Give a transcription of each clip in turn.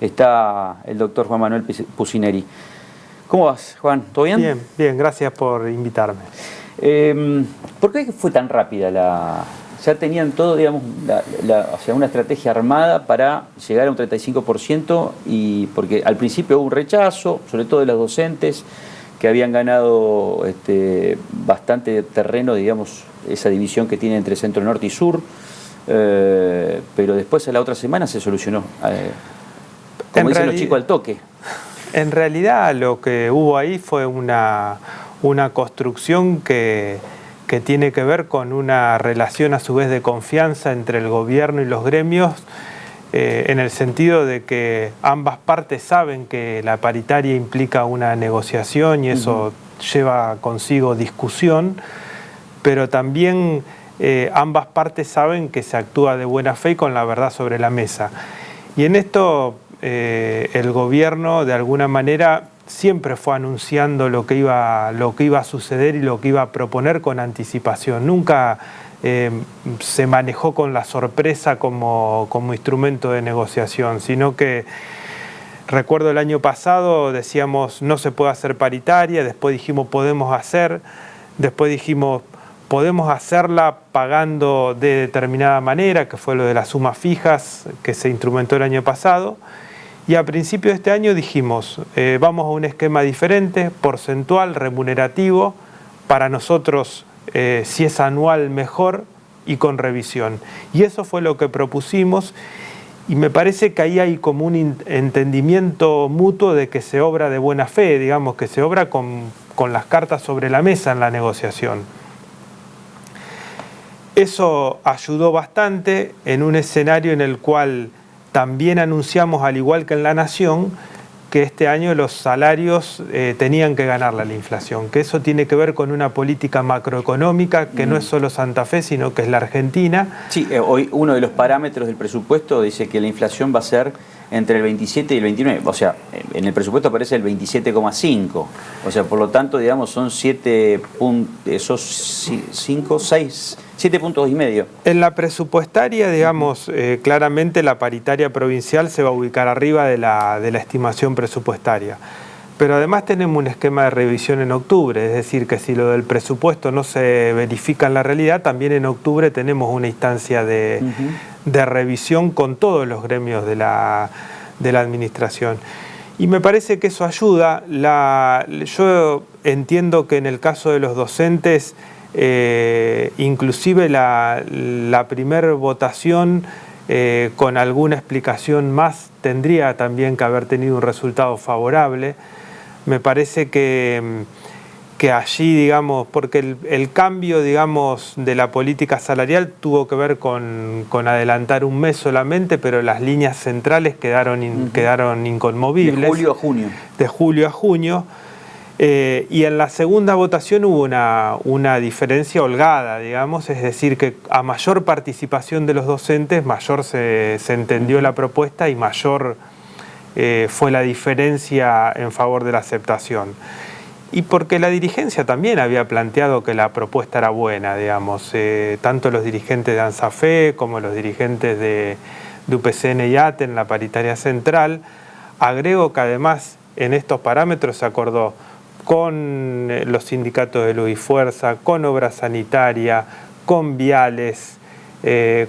está el doctor Juan Manuel Pucineri. ¿Cómo vas, Juan? ¿Todo bien? Bien, bien, gracias por invitarme. ¿Por qué fue tan rápida ya tenían todo, digamos, o sea, una estrategia armada para llegar a un 35%, y porque al principio hubo un rechazo, sobre todo de los docentes, que habían ganado bastante terreno, digamos, esa división que tiene entre centro, norte y sur, pero después a la otra semana se solucionó, como dicen los chicos, al toque. En realidad lo que hubo ahí fue una construcción que tiene que ver con una relación a su vez de confianza entre el gobierno y los gremios, en el sentido de que ambas partes saben que la paritaria implica una negociación y eso lleva consigo discusión, pero también ambas partes saben que se actúa de buena fe y con la verdad sobre la mesa. Y en esto el gobierno de alguna manera siempre fue anunciando lo que iba a suceder y lo que iba a proponer con anticipación. Nunca se manejó con la sorpresa como instrumento de negociación, sino que recuerdo el año pasado decíamos no se puede hacer paritaria, después dijimos podemos hacer, después dijimos podemos hacerla pagando de determinada manera, que fue lo de las sumas fijas que se instrumentó el año pasado. Y a principios de este año dijimos, vamos a un esquema diferente, porcentual, remunerativo, para nosotros si es anual mejor y con revisión. Y eso fue lo que propusimos y me parece que ahí hay como un entendimiento mutuo de que se obra de buena fe, digamos, que se obra con las cartas sobre la mesa en la negociación. Eso ayudó bastante en un escenario en el cual también anunciamos, al igual que en La Nación, que este año los salarios tenían que ganarle a la inflación, que eso tiene que ver con una política macroeconómica que no es solo Santa Fe, sino que es la Argentina. Sí, hoy uno de los parámetros del presupuesto dice que la inflación va a ser entre el 27 y el 29, o sea, en el presupuesto aparece el 27,5, o sea, por lo tanto, digamos, son 7 puntos y medio. En la presupuestaria, digamos, claramente la paritaria provincial se va a ubicar arriba de la estimación presupuestaria. Pero además tenemos un esquema de revisión en octubre, es decir, que si lo del presupuesto no se verifica en la realidad, también en octubre tenemos una instancia de revisión con todos los gremios de la administración. Y me parece que eso ayuda. Yo entiendo que en el caso de los docentes, inclusive la primera votación con alguna explicación más tendría también que haber tenido un resultado favorable. Me parece que allí, digamos, porque el cambio, digamos, de la política salarial tuvo que ver con adelantar un mes solamente, pero las líneas centrales quedaron inconmovibles. De julio a junio. De julio a junio. Y en la segunda votación hubo una diferencia holgada, digamos, es decir, que a mayor participación de los docentes, mayor se entendió la propuesta y mayor fue la diferencia en favor de la aceptación. Y porque la dirigencia también había planteado que la propuesta era buena, digamos, tanto los dirigentes de ANSAFE como los dirigentes de UPCN y ATE en la paritaria central. Agrego que además en estos parámetros se acordó con los sindicatos de Luz y Fuerza, con Obra Sanitaria, con Viales,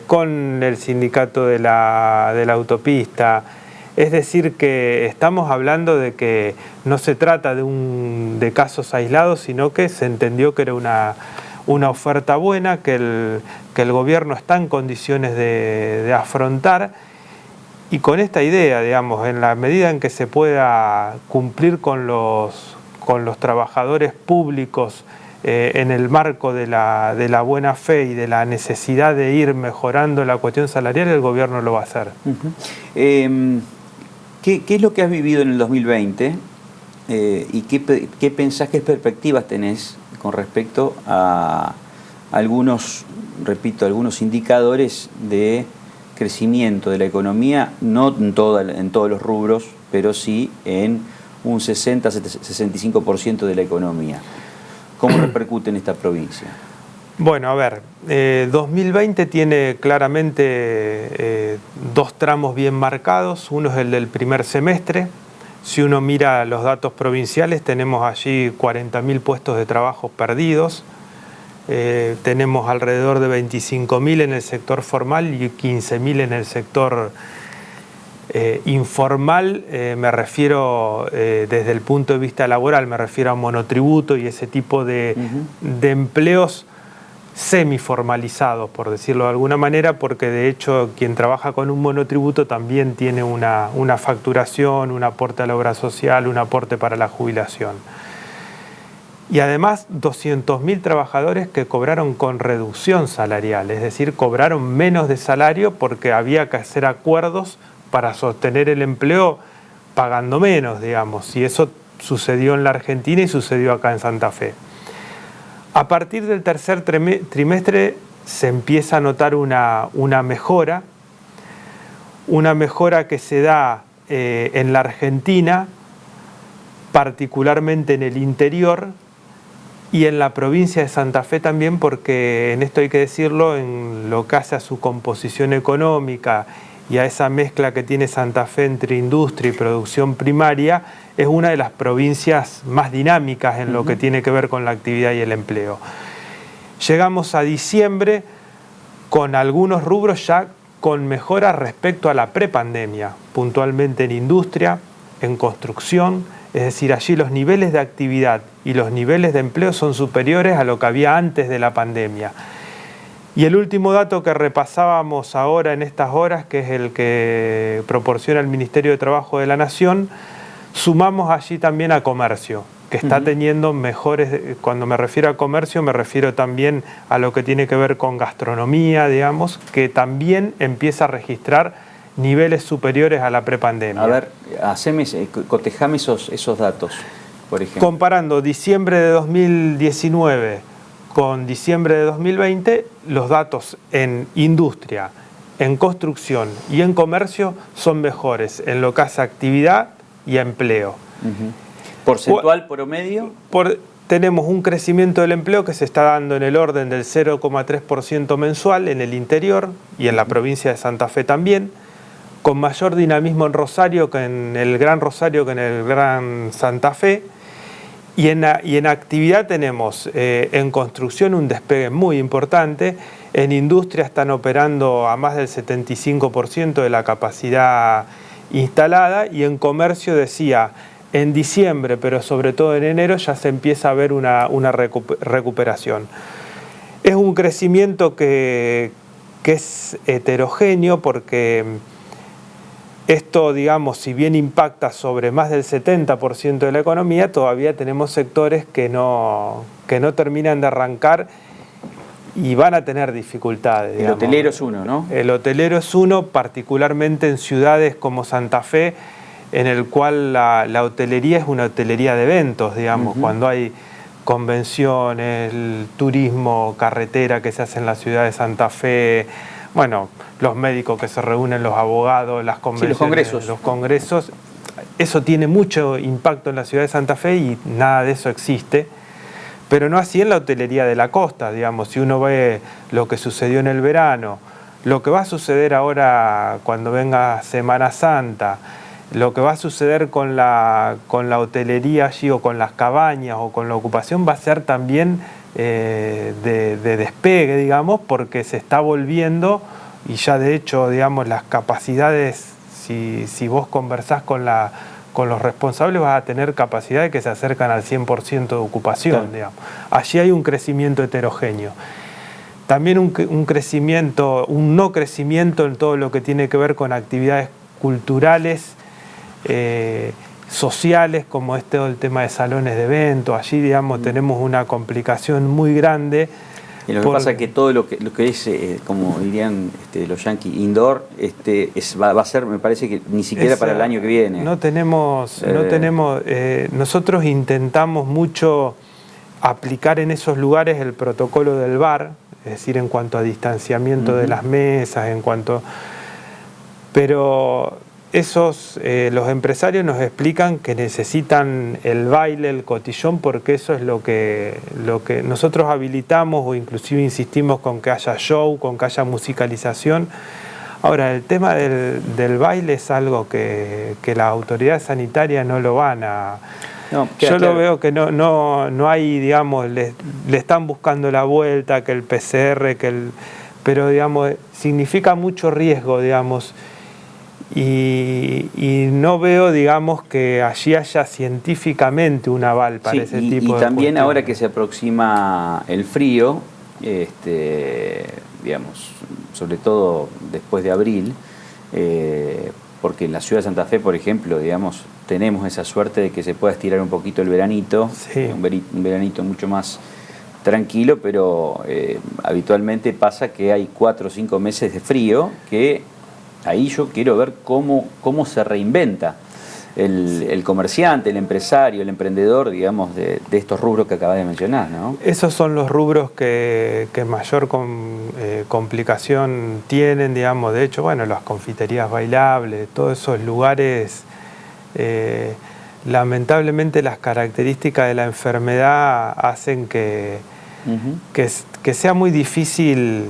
con el sindicato de la autopista. Es decir, que estamos hablando de que no se trata de casos aislados, sino que se entendió que era una oferta buena, que el gobierno está en condiciones de afrontar. Y con esta idea, digamos, en la medida en que se pueda cumplir con los trabajadores públicos en el marco de la buena fe y de la necesidad de ir mejorando la cuestión salarial, el gobierno lo va a hacer. ¿Qué es lo que has vivido en el 2020 y qué pensás, qué perspectivas tenés con respecto a algunos indicadores de crecimiento de la economía, no en todos los rubros, pero sí en un 60-65% de la economía? ¿Cómo repercute en esta provincia? Bueno, a ver, 2020 tiene claramente dos tramos bien marcados. Uno es el del primer semestre. Si uno mira los datos provinciales, tenemos allí 40.000 puestos de trabajo perdidos. Tenemos alrededor de 25.000 en el sector formal y 15.000 en el sector informal. Me refiero desde el punto de vista laboral, me refiero a monotributo y ese tipo de empleos semiformalizados, por decirlo de alguna manera, porque de hecho quien trabaja con un monotributo también tiene una facturación, un aporte a la obra social, un aporte para la jubilación. Y además 200.000 trabajadores que cobraron con reducción salarial, es decir, cobraron menos de salario porque había que hacer acuerdos para sostener el empleo pagando menos, digamos, y eso sucedió en la Argentina y sucedió acá en Santa Fe. A partir del tercer trimestre se empieza a notar una mejora que se da en la Argentina, particularmente en el interior y en la provincia de Santa Fe también, porque en esto hay que decirlo, en lo que hace a su composición económica y a esa mezcla que tiene Santa Fe entre industria y producción primaria, es una de las provincias más dinámicas en lo que tiene que ver con la actividad y el empleo. Llegamos a diciembre con algunos rubros ya con mejoras respecto a la prepandemia, puntualmente en industria, en construcción, es decir, allí los niveles de actividad y los niveles de empleo son superiores a lo que había antes de la pandemia. Y el último dato que repasábamos ahora en estas horas, que es el que proporciona el Ministerio de Trabajo de la Nación, sumamos allí también a comercio, que está teniendo mejores, cuando me refiero a comercio me refiero también a lo que tiene que ver con gastronomía, digamos, que también empieza a registrar niveles superiores a la prepandemia. A ver, cotejame esos datos, por ejemplo. Comparando diciembre de 2019 con diciembre de 2020, los datos en industria, en construcción y en comercio son mejores en lo que hace a actividad y a empleo. ¿Porcentual promedio? Tenemos un crecimiento del empleo que se está dando en el orden del 0,3% mensual en el interior y en la provincia de Santa Fe también, con mayor dinamismo en Rosario que en el Gran Rosario que en el Gran Santa Fe. Y en actividad tenemos en construcción un despegue muy importante, en industria están operando a más del 75% de la capacidad instalada, y en comercio, decía, en diciembre, pero sobre todo en enero, ya se empieza a ver una recuperación. Es un crecimiento que es heterogéneo, porque esto, digamos, si bien impacta sobre más del 70% de la economía, todavía tenemos sectores que no terminan de arrancar y van a tener dificultades. El hotelero es uno, ¿no? El hotelero es uno, particularmente en ciudades como Santa Fe, en el cual la hotelería es una hotelería de eventos, digamos, cuando hay convenciones, el turismo, carretera que se hace en la ciudad de Santa Fe, bueno, los médicos que se reúnen, los abogados, las convenciones, sí, los congresos, eso tiene mucho impacto en la ciudad de Santa Fe y nada de eso existe. Pero no así en la hotelería de la costa, digamos, si uno ve lo que sucedió en el verano, lo que va a suceder ahora cuando venga Semana Santa, lo que va a suceder con la hotelería allí, o con las cabañas, o con la ocupación, va a ser también de despegue, digamos, porque se está volviendo, y ya de hecho, digamos, las capacidades, si vos conversás con los responsables, vas a tener capacidades que se acercan al 100% de ocupación, claro. Digamos. Allí hay un crecimiento heterogéneo. También un no crecimiento en todo lo que tiene que ver con actividades culturales, sociales, como el tema de salones de eventos. Allí, digamos, tenemos una complicación muy grande. Y lo que pasa es que todo lo que es, como dirían los yanquis, indoor, va a ser, me parece que ni siquiera para el año que viene. Nosotros intentamos mucho aplicar en esos lugares el protocolo del bar, es decir, en cuanto a distanciamiento de las mesas, pero los empresarios nos explican que necesitan el baile, el cotillón, porque eso es lo que nosotros habilitamos o inclusive insistimos con que haya show, con que haya musicalización. Ahora, el tema del baile es algo que las autoridades sanitarias no lo van a... No, yo lo veo que no hay, digamos, le están buscando la vuelta, que el PCR, pero, digamos, significa mucho riesgo, digamos, y no veo, digamos, que allí haya científicamente un aval para ese tipo de cuestiones. Y también ahora que se aproxima el frío, digamos, sobre todo después de abril, porque en la ciudad de Santa Fe, por ejemplo, digamos, tenemos esa suerte de que se pueda estirar un poquito el veranito, sí. Un veranito mucho más tranquilo, pero habitualmente pasa que hay 4 o 5 meses de frío, que ahí yo quiero ver cómo se reinventa el comerciante, el empresario, el emprendedor, digamos, de estos rubros que acabas de mencionar, ¿no? Esos son los rubros que mayor complicación tienen, digamos. De hecho, bueno, las confiterías bailables, todos esos lugares, lamentablemente las características de la enfermedad hacen que sea muy difícil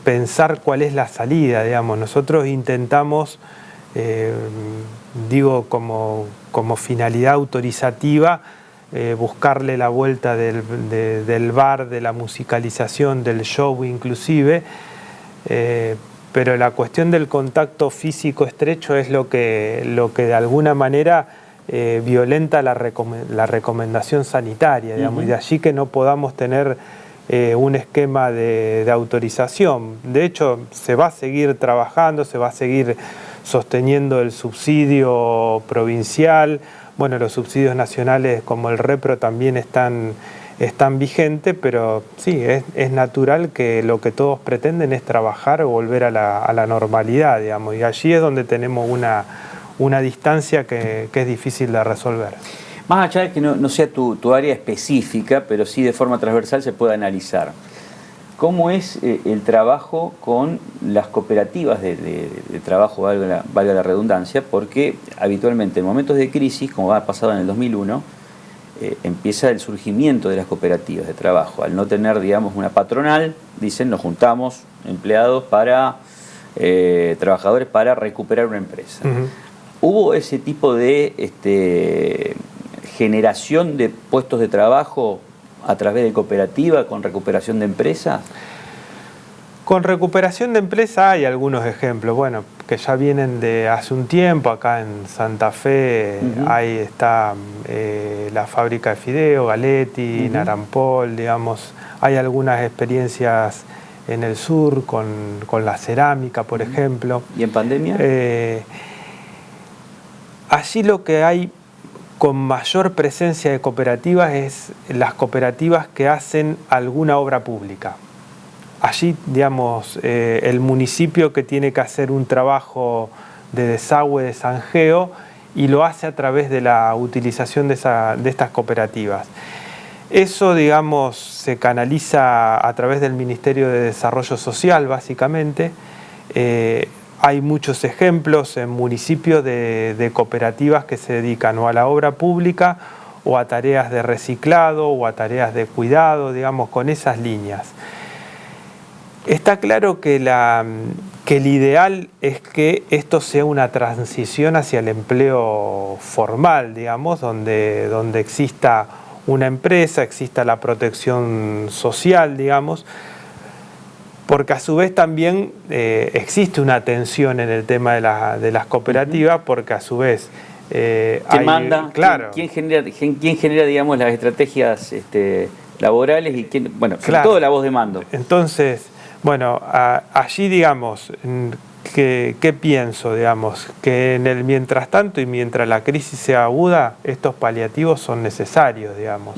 pensar cuál es la salida, digamos. Nosotros intentamos, digo, como finalidad autorizativa, buscarle la vuelta del bar, de la musicalización, del show inclusive, pero la cuestión del contacto físico estrecho es lo que de alguna manera violenta la recomendación sanitaria, digamos, y de allí que no podamos tener un esquema de autorización. De hecho, se va a seguir trabajando, se va a seguir sosteniendo el subsidio provincial. Bueno, los subsidios nacionales como el Repro también están vigentes, pero sí, es natural que lo que todos pretenden es trabajar o volver a la normalidad, digamos, y allí es donde tenemos una distancia que es difícil de resolver. Más allá de que no sea tu área específica, pero sí de forma transversal se puede analizar. ¿Cómo es el trabajo con las cooperativas de trabajo, valga la redundancia? Porque habitualmente en momentos de crisis, como ha pasado en el 2001, empieza el surgimiento de las cooperativas de trabajo. Al no tener, digamos, una patronal, dicen, nos juntamos empleados trabajadores para recuperar una empresa. ¿Hubo ese tipo de generación de puestos de trabajo a través de cooperativa, con recuperación de empresas? Con recuperación de empresa hay algunos ejemplos, bueno, que ya vienen de hace un tiempo. Acá en Santa Fe ahí está la fábrica de fideo, Galetti, Narampol, digamos. Hay algunas experiencias en el sur con la cerámica, por ejemplo. ¿Y en pandemia? Allí lo que hay con mayor presencia de cooperativas es las cooperativas que hacen alguna obra pública. Allí, digamos, el municipio que tiene que hacer un trabajo de desagüe, de zanjeo, y lo hace a través de la utilización de estas cooperativas. Eso, digamos, se canaliza a través del Ministerio de Desarrollo Social, básicamente. Hay muchos ejemplos en municipios de cooperativas que se dedican o a la obra pública o a tareas de reciclado o a tareas de cuidado, digamos, con esas líneas. Está claro que el ideal es que esto sea una transición hacia el empleo formal, digamos, donde exista una empresa, exista la protección social, digamos, porque a su vez también existe una tensión en el tema de las cooperativas, porque a su vez ¿quién manda? Claro. ¿Quién genera, digamos, las estrategias laborales y quién, bueno, sobre claro, todo la voz de mando? Entonces, bueno, allí, digamos, ¿qué pienso? Digamos, que en el mientras tanto y mientras la crisis sea aguda, estos paliativos son necesarios, digamos.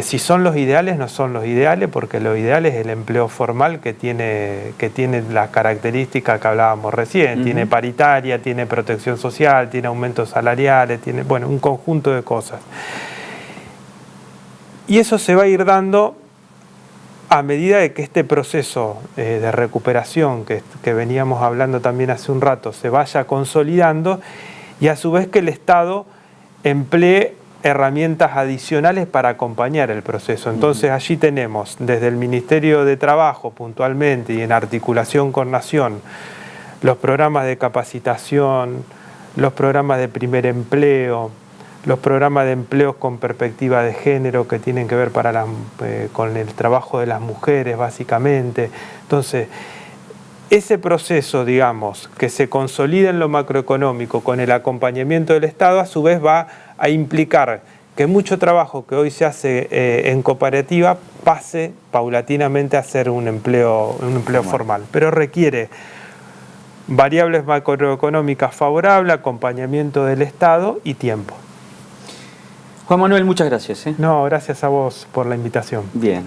Si son los ideales, no son los ideales, porque lo ideal es el empleo formal que tiene la característica que hablábamos recién. Tiene paritaria, tiene protección social, tiene aumentos salariales, tiene, bueno, un conjunto de cosas. Y eso se va a ir dando a medida de que este proceso de recuperación que veníamos hablando también hace un rato se vaya consolidando, y a su vez que el Estado emplee herramientas adicionales para acompañar el proceso. Entonces allí tenemos desde el Ministerio de Trabajo puntualmente y en articulación con Nación los programas de capacitación, los programas de primer empleo, los programas de empleos con perspectiva de género que tienen que ver con el trabajo de las mujeres básicamente. Entonces, ese proceso, digamos, que se consolida en lo macroeconómico con el acompañamiento del Estado, a su vez va a implicar que mucho trabajo que hoy se hace en cooperativa pase paulatinamente a ser un empleo formal. Pero requiere variables macroeconómicas favorables, acompañamiento del Estado y tiempo. Juan Manuel, muchas gracias. No, gracias a vos por la invitación. Bien.